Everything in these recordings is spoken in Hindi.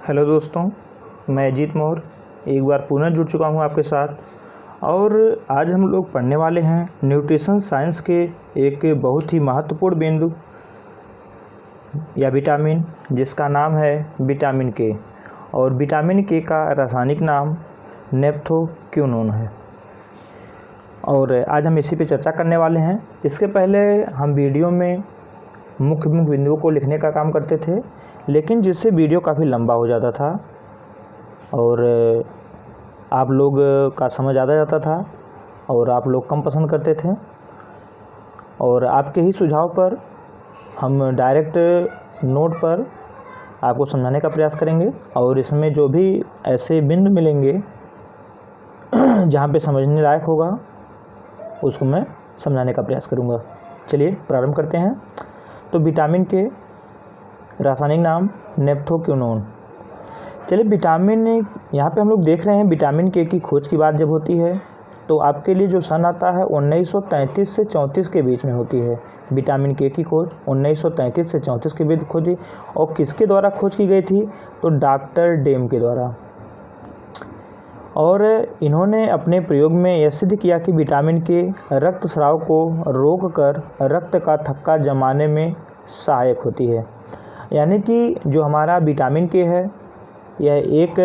हेलो दोस्तों, मैं अजीत मौर्य एक बार पुनः जुड़ चुका हूं आपके साथ। और आज हम लोग पढ़ने वाले हैं न्यूट्रिशन साइंस के एक बहुत ही महत्वपूर्ण बिंदु या विटामिन, जिसका नाम है विटामिन के। और विटामिन के का रासायनिक नाम नेप्थोक्विनोन है। और आज हम इसी पे चर्चा करने वाले हैं। इसके पहले हम वीडियो में मुख्य बिंदुओं को लिखने का काम करते थे, लेकिन जिससे वीडियो काफ़ी लंबा हो जाता था और आप लोग का समझ ज़्यादा जाता था और आप लोग कम पसंद करते थे। और आपके ही सुझाव पर हम डायरेक्ट नोट पर आपको समझाने का प्रयास करेंगे। और इसमें जो भी ऐसे बिंदु मिलेंगे जहाँ पे समझने लायक होगा, उसको मैं समझाने का प्रयास करूँगा। चलिए प्रारंभ करते हैं। तो विटामिन के रासायनिक नाम नेप्थोक्विनोन। चलिए, विटामिन यहाँ पे हम लोग देख रहे हैं विटामिन के की खोज की बात जब होती है तो आपके लिए जो सन आता है 1933 से 34 के बीच में होती है। विटामिन के की खोज 1933 से 34 के बीच खोजी। और किसके द्वारा खोज की गई थी? तो डॉक्टर डेम के द्वारा। और इन्होंने अपने प्रयोग में यह सिद्ध किया कि विटामिन के रक्तस्राव को रोककर रक्त का थक्का जमाने में सहायक होती है। यानी कि जो हमारा विटामिन के है, यह एक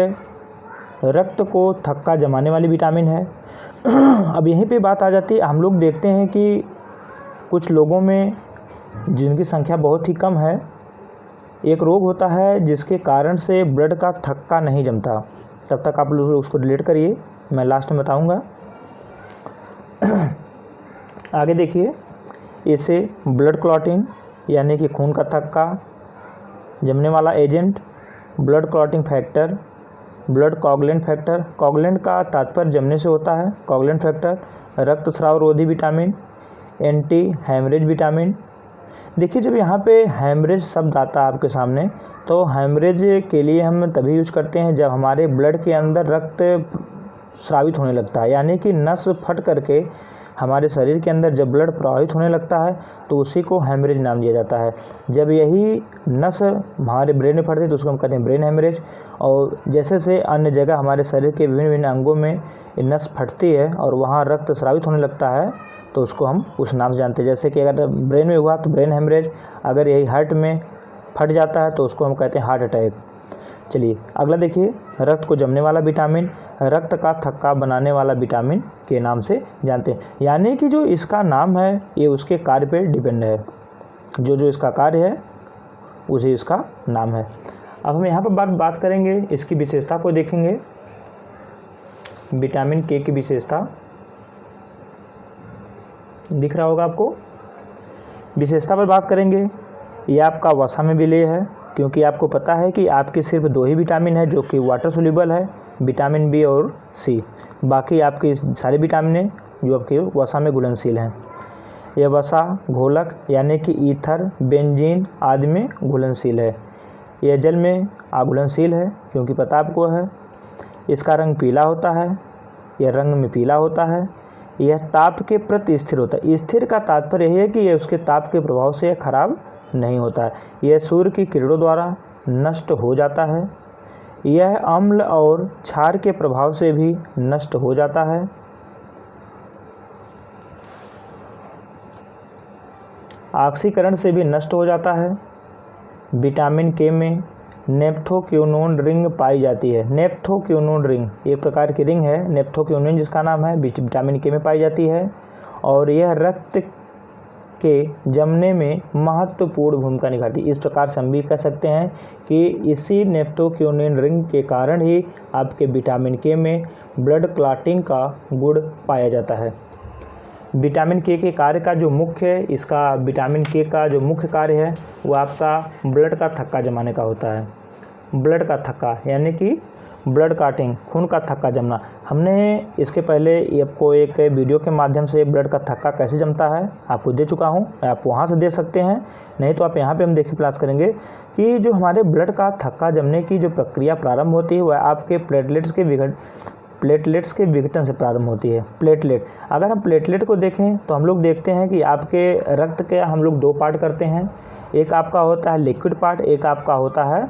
रक्त को थक्का जमाने वाली विटामिन है। अब यहीं पे बात आ जाती है, हम लोग देखते हैं कि कुछ लोगों में जिनकी संख्या बहुत ही कम है, एक रोग होता है जिसके कारण से ब्लड का थक्का नहीं जमता। तब तक आप लोग उसको डिलीट करिए, मैं लास्ट में बताऊंगा। आगे देखिए, इसे ब्लड क्लॉटिंग यानी कि खून का थक्का जमने वाला agent, blood clotting factor, blood coagulant factor, coagulant का तात्पर्य जमने से होता है, कोगुलेंट फैक्टर, रक्तस्राव रोधी विटामिन, एंटी हैमरेज विटामिन। देखिए, जब यहाँ पे हैमरेज शब्द आता है आपके सामने, तो हैमरेज के लिए हम तभी यूज करते हैं जब हमारे ब्लड के अंदर रक्त स्रावित होने लगता है, यानी कि नस फट करके हमारे शरीर के अंदर जब ब्लड प्रवाहित होने लगता है तो उसी को हैमरेज नाम दिया जाता है। जब यही नस हमारे ब्रेन में फटती है तो उसको हम कहते हैं ब्रेन हैमरेज। और जैसे से अन्य जगह हमारे शरीर के विभिन्न विभिन्न अंगों में नस फटती है और वहाँ रक्त स्रावित होने लगता है तो उसको हम उस नाम से जानते हैं। जैसे कि अगर ब्रेन में हुआ तो ब्रेन हैमरेज, अगर यही हार्ट में फट जाता है तो उसको हम कहते हैं हार्ट अटैक। चलिए अगला देखिए, रक्त को जमने वाला विटामिन, रक्त का थक्का बनाने वाला विटामिन के नाम से जानते हैं। यानी कि जो इसका नाम है ये उसके कार्य पे डिपेंड है, जो इसका कार्य है उसी इसका नाम है। अब हम यहाँ पर बात करेंगे, इसकी विशेषता को देखेंगे। विटामिन के की विशेषता दिख रहा होगा आपको। विशेषता पर बात करेंगे, ये आपका वसा में विलेय है, क्योंकि आपको पता है कि आपके सिर्फ दो ही विटामिन है जो कि वाटर सोल्यूबल है, विटामिन बी और सी। बाकी आपकी सारे विटामिन जो आपके वसा में घुलनशील हैं। यह वसा घोलक यानी कि ईथर, बेंजीन आदि में घुलनशील है। यह जल में अघुलनशील है, क्योंकि पता आपको है। इसका रंग पीला होता है, यह रंग में पीला होता है। यह ताप के प्रति स्थिर होता है। स्थिर का तात्पर्य यह है कि यह उसके ताप के प्रभाव से खराब नहीं होता है। यह सूर्य की किरणों द्वारा नष्ट हो जाता है। यह अम्ल और क्षार के प्रभाव से भी नष्ट हो जाता है। ऑक्सीकरण से भी नष्ट हो जाता है। विटामिन के में नेप्थोक्विनोन रिंग पाई जाती है। नेप्थोक्विनोन रिंग एक प्रकार की रिंग है, नेप्थोक्विनोन जिसका नाम है, विटामिन के में पाई जाती है। और यह रक्त के जमने में महत्वपूर्ण भूमिका निभाती है। इस प्रकार से हम भी कह सकते हैं कि इसी नेप्थोक्विनोन रिंग के कारण ही आपके विटामिन के में ब्लड क्लॉटिंग का गुण पाया जाता है। विटामिन के कार्य का जो मुख्य इसका विटामिन के का जो मुख्य कार्य है वो आपका ब्लड का थक्का जमाने का होता है। ब्लड का थक्का यानी कि ब्लड क्लॉटिंग, खून का थक्का जमना। हमने इसके पहले आपको एक वीडियो के माध्यम से ब्लड का थक्का कैसे जमता है आपको दे चुका हूं, आप वहां से देख सकते हैं, नहीं तो आप यहां पे हम देखने प्रयास करेंगे कि जो हमारे ब्लड का थक्का जमने की जो प्रक्रिया प्रारंभ होती है वह आपके प्लेटलेट्स के विघटन से प्रारंभ होती है। प्लेटलेट, अगर हम प्लेटलेट को देखें तो हम लोग देखते हैं कि आपके रक्त के हम लोग दो पार्ट करते हैं, एक आपका होता है लिक्विड पार्ट, एक आपका होता है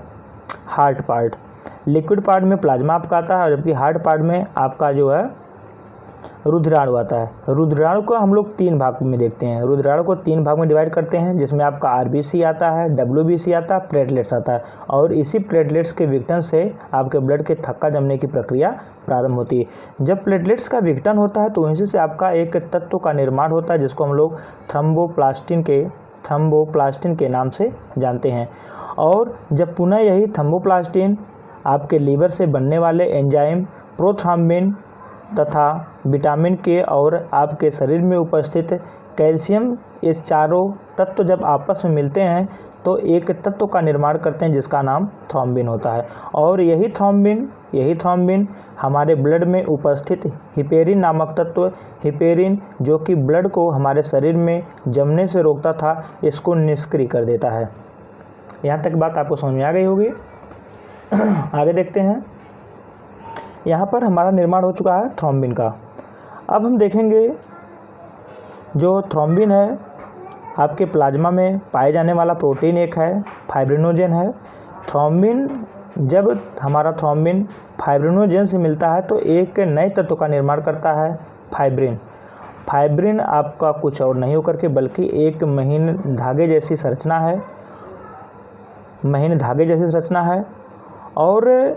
हार्ड पार्ट। लिक्विड पार्ट में प्लाज्मा आपका आता है, जबकि हार्ड पार्ट में आपका जो है रुधिराणु आता है। रुधिराणु को हम लोग 3 भाग में देखते हैं। रुधिराणु को 3 भाग में डिवाइड करते हैं, जिसमें आपका आरबीसी आता है, डब्ल्यूबीसी आता है, प्लेटलेट्स आता है, और इसी प्लेटलेट्स के विघटन से आपके ब्लड के थक्का जमने की प्रक्रिया प्रारंभ होती है। जब प्लेटलेट्स का विघटन होता है तो इसी से आपका एक तत्व का निर्माण होता है, जिसको हम लोग थ्रोम्बोप्लास्टिन के नाम से जानते हैं। और जब पुनः यही थ्रोम्बोप्लास्टिन आपके लीवर से बनने वाले एंजाइम प्रोथ्रोम्बिन तथा विटामिन के और आपके शरीर में उपस्थित कैल्शियम, इस चारों तत्व जब आपस में मिलते हैं तो एक तत्व का निर्माण करते हैं, जिसका नाम थ्रोम्बिन होता है। और यही थ्रोम्बिन हमारे ब्लड में उपस्थित हिपेरिन नामक तत्व, हिपेरिन जो कि ब्लड को हमारे शरीर में जमने से रोकता था, इसको निष्क्रिय कर देता है। यहाँ तक बात आपको समझ में आ गई होगी। आगे देखते हैं। यहाँ पर हमारा निर्माण हो चुका है थ्रोम्बिन का। अब हम देखेंगे जो थ्रोम्बिन है, आपके प्लाज्मा में पाए जाने वाला प्रोटीन एक है, फाइब्रिनोजेन है। जब हमारा थ्रोम्बिन फाइब्रिनोजेन से मिलता है तो एक नए तत्व का निर्माण करता है, फाइब्रिन आपका कुछ और नहीं होकर के बल्कि एक महीन धागे जैसी संरचना है। और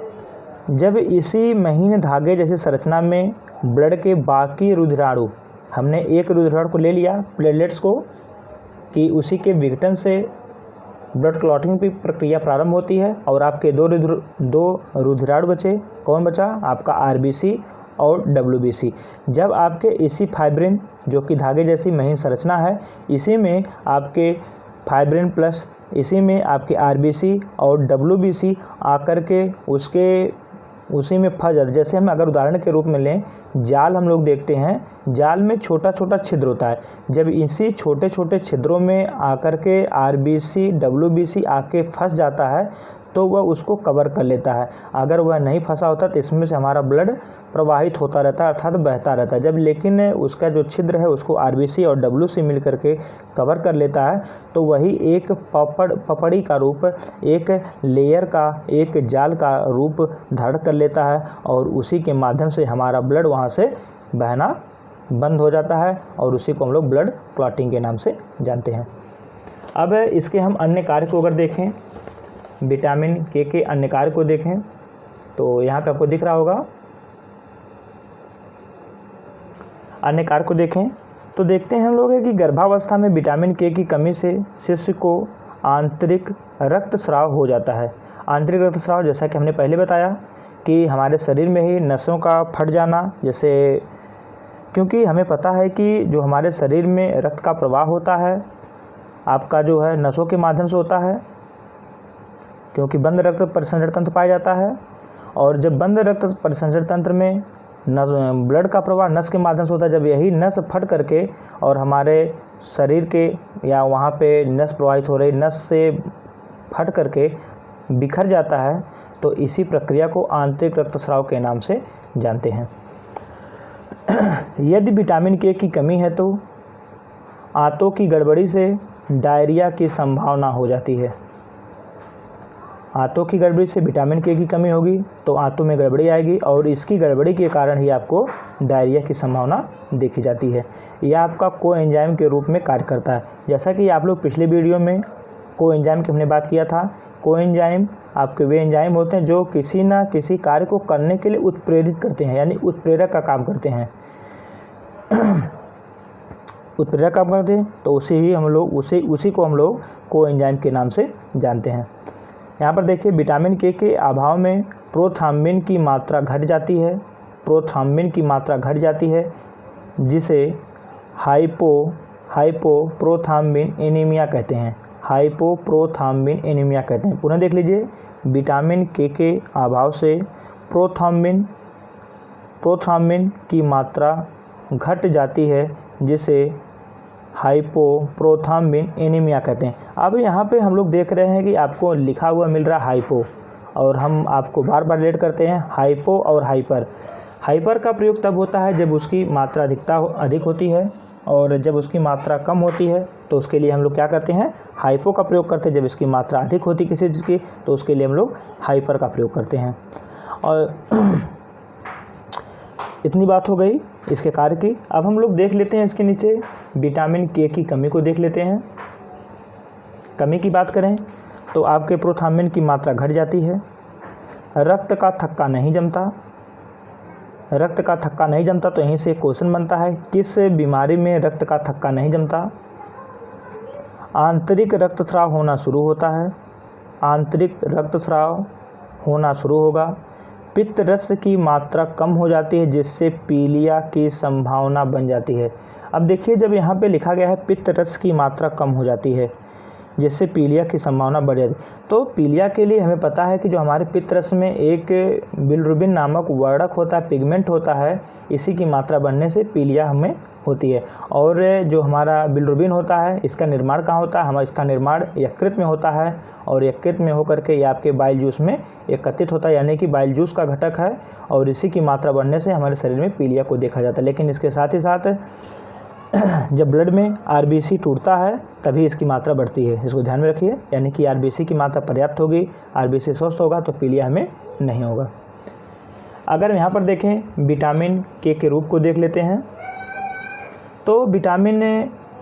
जब इसी महीन धागे जैसी संरचना में ब्लड के बाकी रुधिराणु, हमने एक रुधिराणु को ले लिया प्लेटलेट्स को, कि उसी के विघटन से ब्लड क्लॉटिंग की प्रक्रिया प्रारंभ होती है और आपके दो रुधिराणु बचे। कौन बचा? आपका आरबीसी और डब्ल्यूबीसी। जब आपके इसी फाइब्रिन जो कि धागे जैसी महीन संरचना है, इसी में आपके फाइब्रिन प्लस इसी में आपके आरबीसी और डब्ल्यूबीसी आकर के उसी में फंस जाते। जैसे हम अगर उदाहरण के रूप में लें, जाल हम लोग देखते हैं, जाल में छोटा छोटा छिद्र होता है। जब इसी छोटे छोटे छिद्रों में आकर के आरबीसी डब्ल्यूबीसी आके फंस जाता है तो वह उसको कवर कर लेता है। अगर वह नहीं फंसा होता तो इसमें से हमारा ब्लड प्रवाहित होता रहता है, अर्थात बहता रहता है। जब लेकिन उसका जो छिद्र है उसको आरबीसी और डब्ल्यूसी मिल करके कवर कर लेता है तो वही एक पपड़ी का रूप, एक लेयर का, एक जाल का रूप धारण कर लेता है और उसी के माध्यम से हमारा ब्लड वहाँ से बहना बंद हो जाता है और उसी को हम लोग ब्लड क्लॉटिंग के नाम से जानते हैं। अब इसके हम अन्य कार्य को अगर देखें, विटामिन के अन्य कार्य को देखें तो यहाँ पे आपको दिख रहा होगा। अन्य कार्य को देखें तो देखते हैं हम लोग कि गर्भावस्था में विटामिन के की कमी से शिशु को आंतरिक रक्तस्राव हो जाता है। आंतरिक रक्तस्राव जैसा कि हमने पहले बताया कि हमारे शरीर में ही नसों का फट जाना, जैसे क्योंकि हमें पता है कि जो हमारे शरीर में रक्त का प्रवाह होता है आपका जो है नसों के माध्यम से होता है, क्योंकि बंद रक्त परिसंचरण तंत्र पाया जाता है। और जब बंद रक्त परिसंचरण तंत्र में ब्लड का प्रवाह नस के माध्यम से होता है, जब यही नस फट करके और हमारे शरीर के या वहाँ पे नस प्रवाहित हो रही नस से फट करके बिखर जाता है तो इसी प्रक्रिया को आंतरिक रक्तस्राव के नाम से जानते हैं। यदि विटामिन के की कमी है तो आंतों की गड़बड़ी से डायरिया की संभावना हो जाती है। आंतों की गड़बड़ी से विटामिन के की कमी होगी तो आंतों में गड़बड़ी आएगी और इसकी गड़बड़ी के कारण ही आपको डायरिया की संभावना देखी जाती है। यह आपका कोएंजाइम के रूप में कार्य करता है। जैसा कि आप लोग पिछले वीडियो में कोएंजाइम की हमने बात किया था। कोएंजाइम आपके वे एंजाइम होते हैं जो किसी न किसी कार्य को करने के लिए उत्प्रेरित करते हैं, यानी उत्प्रेरक का काम करते हैं। उत्प्रेरक काम करते हैं तो उसी को हम लोग कोएंजाइम के नाम से जानते हैं। यहाँ पर देखिए विटामिन के अभाव में प्रोथ्रोम्बिन की मात्रा घट जाती है, जिसे हाइपोप्रोथ्रोम्बिन एनीमिया कहते हैं। हाइपोप्रोथ्रोम्बिन एनीमिया कहते हैं। पुनः देख लीजिए, विटामिन के अभाव से प्रोथ्रोम्बिन की मात्रा घट जाती है, जिसे हाइपोप्रोथ्रोम्बिन एनीमिया कहते हैं। अब यहाँ पे हम लोग देख रहे हैं कि आपको लिखा हुआ मिल रहा है हाइपो, और हम आपको बार बार रिलेट करते हैं हाइपो और हाइपर। हाइपर का प्रयोग तब होता है जब उसकी मात्रा अधिक होती है और जब उसकी मात्रा कम होती है तो उसके लिए हम लोग क्या करते हैं, हाइपो का प्रयोग करते हैं। जब इसकी मात्रा अधिक होती है किसी चीज़ की तो उसके लिए हम लोग हाइपर का प्रयोग करते हैं। और इतनी बात हो गई इसके कार्य की। अब हम लोग देख लेते हैं इसके नीचे विटामिन के की कमी को देख लेते हैं। कमी की बात करें तो आपके प्रोथाम्बिन की मात्रा घट जाती है, रक्त का थक्का नहीं जमता। रक्त का थक्का नहीं जमता तो यहीं से क्वेश्चन बनता है, किस बीमारी में रक्त का थक्का नहीं जमता। आंतरिक रक्तस्राव होना शुरू होता है, आंतरिक रक्तस्राव होना शुरू होगा। पित्त रस की मात्रा कम हो जाती है जिससे पीलिया की संभावना बन जाती है। अब देखिए जब यहाँ पे लिखा गया है पित्त रस की मात्रा कम हो जाती है जिससे पीलिया की संभावना बढ़ जाती है, तो पीलिया के लिए हमें पता है कि जो हमारे पित्त रस में एक बिलिरुबिन नामक वर्णक होता है, पिगमेंट होता है, इसी की मात्रा बढ़ने से पीलिया हमें होती है। और जो हमारा बिलिरुबिन होता है इसका निर्माण कहाँ होता है, हमारा इसका निर्माण यकृत में होता है और यकृत में होकर के ये आपके बाइल जूस में एकत्रित होता है, यानी कि बाइल जूस का घटक है और इसी की मात्रा बढ़ने से हमारे शरीर में पीलिया को देखा जाता है। लेकिन इसके साथ ही साथ जब ब्लड में आरबीसी टूटता है तभी इसकी मात्रा बढ़ती है, इसको ध्यान में रखिए। यानी कि आरबीसी की मात्रा पर्याप्त होगी, आरबीसी स्वस्थ होगा तो पीलिया हमें नहीं होगा। अगर यहाँ पर देखें विटामिन के रूप को देख लेते हैं, तो विटामिन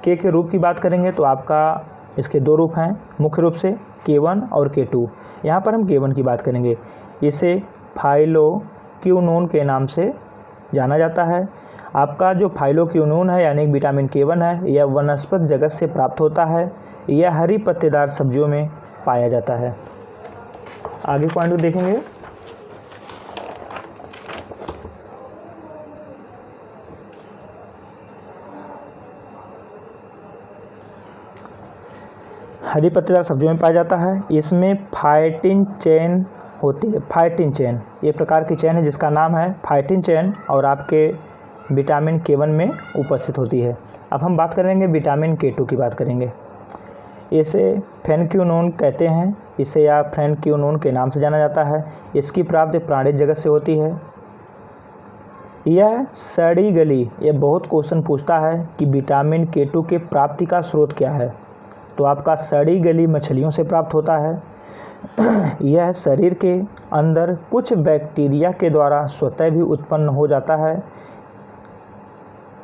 के रूप की बात करेंगे तो आपका इसके दो रूप हैं मुख्य रूप से, K1 और K2। यहाँ पर हम K1 की बात करेंगे। इसे फाइलोक्विनोन के नाम से जाना जाता है। आपका जो फाइलोक्विनोन है यानी विटामिन K1 है, यह वनस्पति जगत से प्राप्त होता है। यह हरी पत्तेदार सब्जियों में पाया जाता है। आगे पॉइंट देखेंगे। हरी पत्तेदार सब्जियों में पाया जाता है। इसमें फाइटिन चेन होती है। फाइटिन चेन एक प्रकार की चेन है जिसका नाम है फाइटिन चेन और आपके विटामिन K1 में उपस्थित होती है। अब हम बात करेंगे विटामिन K2 की बात करेंगे। इसे फेनक्विनोन कहते हैं, इसे या फ्रेनक्विनोन के नाम से जाना जाता है। इसकी प्राप्ति प्राणी जगत से होती है। यह सड़ी गली, यह बहुत क्वेश्चन पूछता है कि विटामिन K2 के प्राप्ति का स्रोत क्या है, तो आपका सड़ी गली मछलियों से प्राप्त होता है। यह शरीर के अंदर कुछ बैक्टीरिया के द्वारा स्वतः भी उत्पन्न हो जाता है,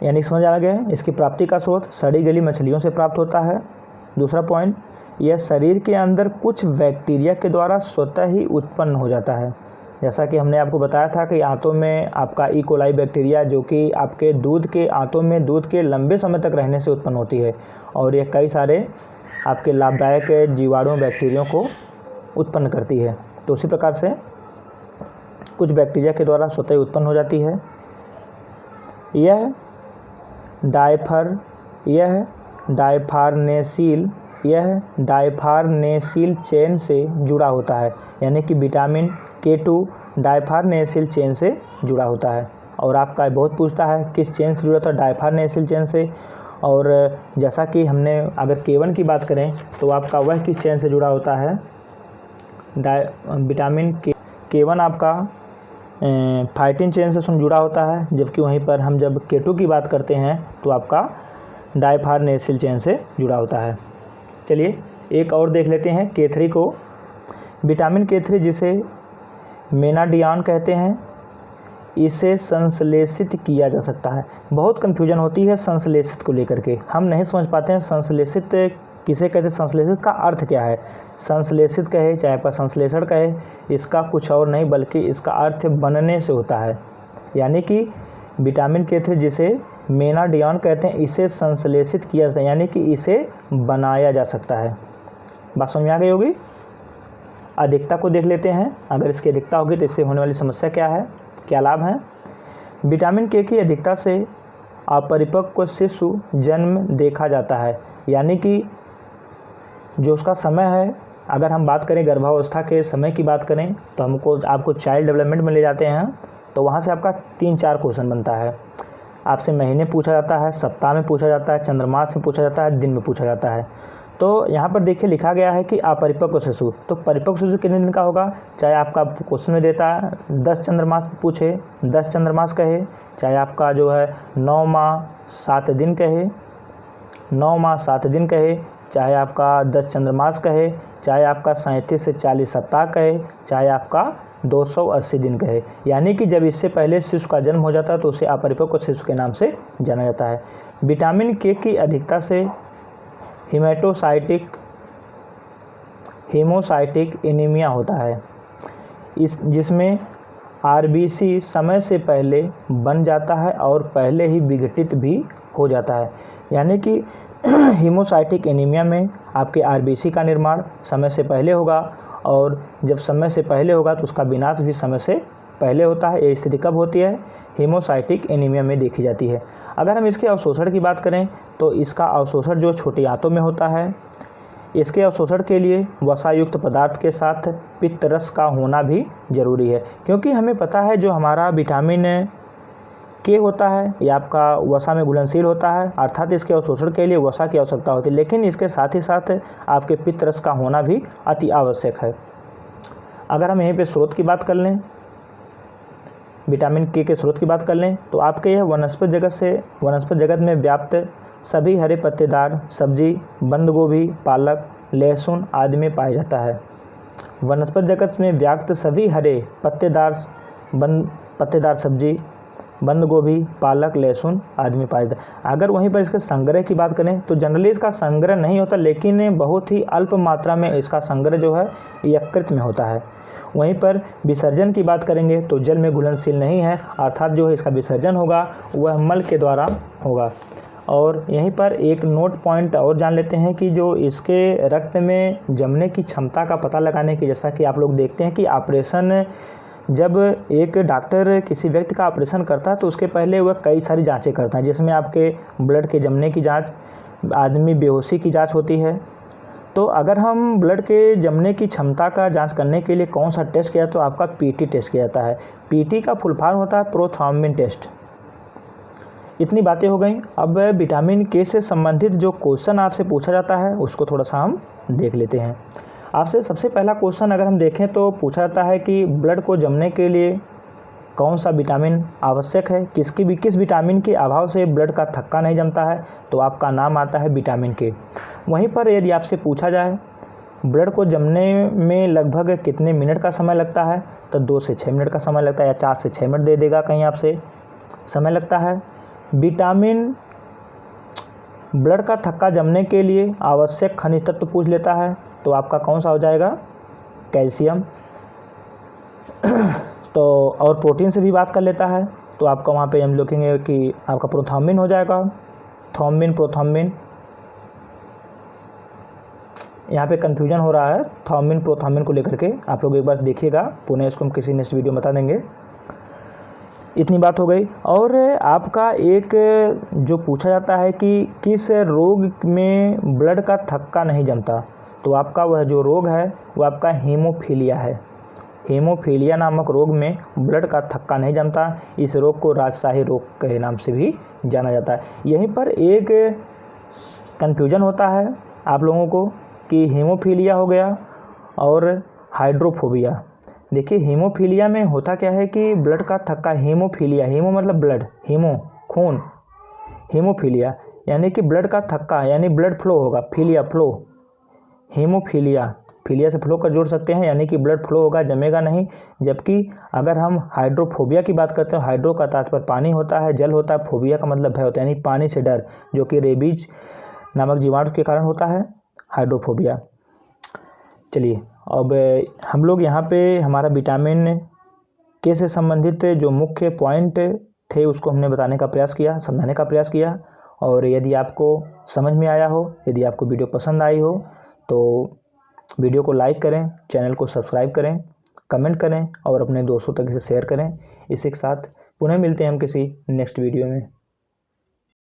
यानी समझ आ गया। इसकी प्राप्ति का स्रोत सड़ी गली मछलियों से प्राप्त होता है। दूसरा पॉइंट, यह शरीर के अंदर कुछ बैक्टीरिया के द्वारा स्वतः ही उत्पन्न हो जाता है। जैसा कि हमने आपको बताया था कि आंतों में आपका ई कोलाई बैक्टीरिया जो कि आपके दूध के आंतों में दूध के लंबे समय तक रहने से उत्पन्न होती है और यह कई सारे आपके लाभदायक जीवाणु बैक्टीरिया को उत्पन्न करती है। तो उसी प्रकार से कुछ बैक्टीरिया के द्वारा स्वतः उत्पन्न हो जाती है। यह डायफार्नेसिल चेन से जुड़ा होता है, यानी कि विटामिन K2 डायफार्नेसिल चेन से जुड़ा होता है। और आपका बहुत पूछता है किस चेन से जुड़ा था, डायफार्नेसिल चेन से। और जैसा कि हमने अगर K1 की बात करें तो आपका वह किस चेन से जुड़ा होता है, विटामिन K1 आपका फाइटिन चेन से जुड़ा होता है, जबकि वहीं पर हम जब K2 की बात करते हैं तो आपका डायफार्नेसिल चेन से जुड़ा होता है। चलिए एक और देख लेते हैं K3 को। विटामिन K3 जिसे मेनाडियान कहते हैं, इसे संश्लेषित किया जा सकता है। बहुत कन्फ्यूजन होती है संश्लेषित को लेकर के, हम नहीं समझ पाते हैं संश्लेषित किसे कहते हैं, संश्लेषित का अर्थ क्या है। संश्लेषित कहे चाहे पर संश्लेषण कहे, इसका कुछ और नहीं बल्कि इसका अर्थ बनने से होता है। यानी कि विटामिन K3 जिसे मेनाडियान कहते हैं, इसे संश्लेषित किया जाता है, यानी कि इसे बनाया जा सकता है। बात समझ में आ गई होगी। अधिकता को देख लेते हैं। अगर इसकी अधिकता होगी तो इससे होने वाली समस्या क्या है, क्या लाभ है। विटामिन K की अधिकता से अपरिपक्व शिशु जन्म देखा जाता है, यानी कि जो उसका समय है, अगर हम बात करें गर्भावस्था के समय की बात करें तो आपको चाइल्ड डेवलपमेंट में ले जाते हैं, तो वहाँ से आपका 3-4 क्वेश्चन बनता है। आपसे महीने पूछा जाता है, सप्ताह में पूछा जाता है, चंद्रमास में पूछा जाता है, दिन में पूछा जाता है। तो यहाँ पर देखिए लिखा गया है कि अपरिपक्व शिशु, तो परिपक्व शिशु कितने दिन का होगा, चाहे आपका क्वेश्चन में देता है 10 चंद्रमास पूछे, 10 चंद्रमास कहे, चाहे आपका जो है 9 माह 7 दिन कहे, 9 माह 7 दिन कहे, चाहे आपका 10 चंद्रमास कहे, चाहे आपका 37 से 40 सप्ताह कहे, चाहे आपका 280 दिन कहे। यानी कि जब इससे पहले शिशु का जन्म हो जाता है तो उसे अपरिपक्व शिशु के नाम से जाना जाता है। विटामिन के की अधिकता से हीमोसाइटिक एनीमिया होता है, जिसमें आरबीसी समय से पहले बन जाता है और पहले ही विघटित भी हो जाता है। यानी कि हीमोसाइटिक एनीमिया में आपके आरबीसी का निर्माण समय से पहले होगा और जब समय से पहले होगा तो उसका विनाश भी समय से पहले होता है। ये स्थिति कब होती है? हीमोसाइटिक एनीमिया में देखी जाती है। अगर हम इसके अवशोषण की बात करें तो इसका अवशोषण जो छोटी आंतों में होता है, इसके अवशोषण के लिए वसायुक्त पदार्थ के साथ पित्त रस का होना भी ज़रूरी है, क्योंकि हमें पता है जो हमारा विटामिन के होता है ये आपका वसा में घुलनशील होता है, अर्थात इसके अवशोषण के लिए वसा की आवश्यकता होती है, लेकिन इसके साथ ही साथ आपके पित्त रस का होना भी अति आवश्यक है। अगर हम यहीं पे स्रोत की बात कर लें, विटामिन के स्रोत की बात कर लें तो आपके यह वनस्पति जगत में व्याप्त सभी हरे पत्तेदार सब्जी, बंद गोभी, पालक, लहसुन आदि में पाया जाता है। वनस्पति जगत में व्याप्त सभी हरे पत्तेदार सब्जी, बंद गोभी, पालक, लहसुन आदि में पाया जाता है। अगर वहीं पर इसके संग्रह की बात करें तो जनरली इसका संग्रह नहीं होता, लेकिन बहुत ही अल्प मात्रा में इसका संग्रह जो है यकृत में होता है। वहीं पर विसर्जन की बात करेंगे तो जल में घुलनशील नहीं है, अर्थात जो है इसका विसर्जन होगा वह मल के द्वारा होगा। और यहीं पर एक नोट पॉइंट और जान लेते हैं कि जो इसके रक्त में जमने की क्षमता का पता लगाने की, जैसा कि आप लोग देखते हैं कि ऑपरेशन जब एक डॉक्टर किसी व्यक्ति का ऑपरेशन करता है तो उसके पहले वह कई सारी जांचें करता है, जिसमें आपके ब्लड के जमने की जांच, आदमी बेहोशी की जांच होती है। तो अगर हम ब्लड के जमने की क्षमता का जांच करने के लिए कौन सा टेस्ट किया तो आपका पीटी टेस्ट किया जाता है। पीटी का फुल फॉर्म होता है प्रोथ्रोम्बिन टेस्ट। इतनी बातें हो गई। अब विटामिन के से संबंधित जो क्वेश्चन आपसे पूछा जाता है उसको थोड़ा सा हम देख लेते हैं। आपसे सबसे पहला क्वेश्चन अगर हम देखें तो पूछा जाता है कि ब्लड को जमने के लिए कौन सा विटामिन आवश्यक है, किस विटामिन के अभाव से ब्लड का थक्का नहीं जमता है, तो आपका नाम आता है विटामिन के। वहीं पर यदि आपसे पूछा जाए ब्लड को जमने में लगभग कितने मिनट का समय लगता है तो 2 से 6 मिनट का समय लगता है, या 4 से 6 मिनट दे देगा कहीं आपसे समय लगता है। विटामिन ब्लड का थक्का जमने के लिए आवश्यक खनिज तत्व पूछ लेता है तो आपका कौन सा हो जाएगा? कैल्शियम। तो और प्रोटीन से भी बात कर लेता है तो आपका वहाँ पे हम लिखेंगे कि आपका प्रोथ्रोम्बिन हो जाएगा। प्रोथ्रोम्बिन यहाँ पे कन्फ्यूजन हो रहा है प्रोथ्रोम्बिन को लेकर के, आप लोग एक बार देखिएगा, पुनः इसको हम किसी नेक्स्ट वीडियो में बता देंगे। इतनी बात हो गई। और आपका एक जो पूछा जाता है कि किस रोग में ब्लड का थक्का नहीं जमता, तो आपका वह जो रोग है वह आपका हीमोफीलिया है। हीमोफीलिया नामक रोग में ब्लड का थक्का नहीं जमता। इस रोग को राजशाही रोग के नाम से भी जाना जाता है। यहीं पर एक कन्फ्यूजन होता है आप लोगों को कि हीमोफीलिया हो गया और हाइड्रोफोबिया। देखिए हीमोफीलिया में होता क्या है कि ब्लड का थक्का, हीमो मतलब ब्लड, खून, हीमोफीलिया यानी कि ब्लड का थक्का, यानी ब्लड फ्लो होगा, फीलिया फ्लो, हीमोफीलिया, फीलिया से फ्लो कर जोड़ सकते हैं, यानी कि ब्लड फ्लो होगा, जमेगा नहीं। जबकि अगर हम हाइड्रोफोबिया की बात करते हैं, हाइड्रो का तात्पर्य पानी होता है, जल होता है, फोबिया का मतलब भय होता है, यानी पानी से डर, जो कि रेबीज नामक जीवाणु के कारण होता है हाइड्रोफोबिया। चलिए अब हम लोग यहाँ पे हमारा विटामिन के से संबंधित जो मुख्य पॉइंट थे उसको हमने बताने का प्रयास किया, समझाने का प्रयास किया। और यदि आपको समझ में आया हो, यदि आपको वीडियो पसंद आई हो तो वीडियो को लाइक करें, चैनल को सब्सक्राइब करें, कमेंट करें और अपने दोस्तों तक इसे शेयर करें। इसी के साथ पुनः मिलते हैं हम किसी नेक्स्ट वीडियो में।